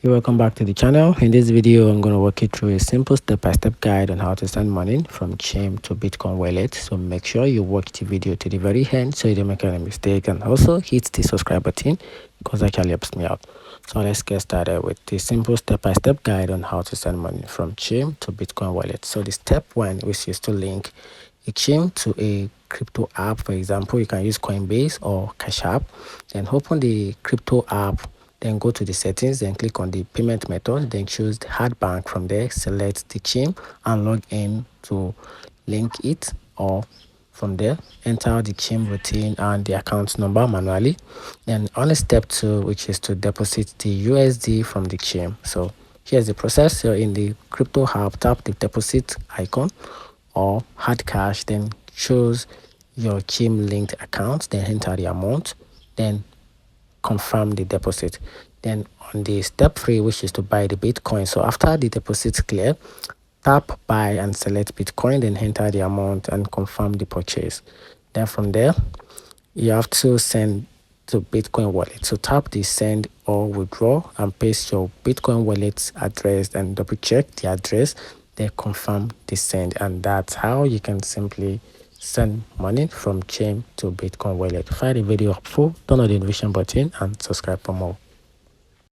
Welcome back to the channel. In this video, I'm going to walk you through a simple step-by-step guide on how to send money from Chime to Bitcoin wallet. So make sure you watch the video to the very end so you don't make any mistake, and also hit the subscribe button because that actually helps me out. So let's get started with the simple step-by-step guide on how to send money from Chime to Bitcoin wallet. So the step one, which is to link a Chime to a crypto app. For example, you can use Coinbase or Cash App. Then open the crypto app, then go to the settings, then click on the payment method, then choose the hard bank. From there, select the Chime and log in to link it, or from there enter the Chime routine and the account number manually. Then on step two, which is to deposit the USD from the Chime. So here's the process. So in the crypto app, tap the deposit icon or hard cash, then choose your Chime linked account, then enter the amount, then confirm the deposit. Then on the step 3, which is to buy the Bitcoin, so after the deposit clear, tap buy and select Bitcoin, then enter the amount and confirm the purchase. Then from there, you have to send to Bitcoin wallet. So tap the send or withdraw and paste your Bitcoin wallet's address and double check the address, then confirm the send. And that's how you can simply send money from Chime to Bitcoin wallet. If you find the video helpful, turn on the notification button and subscribe for more.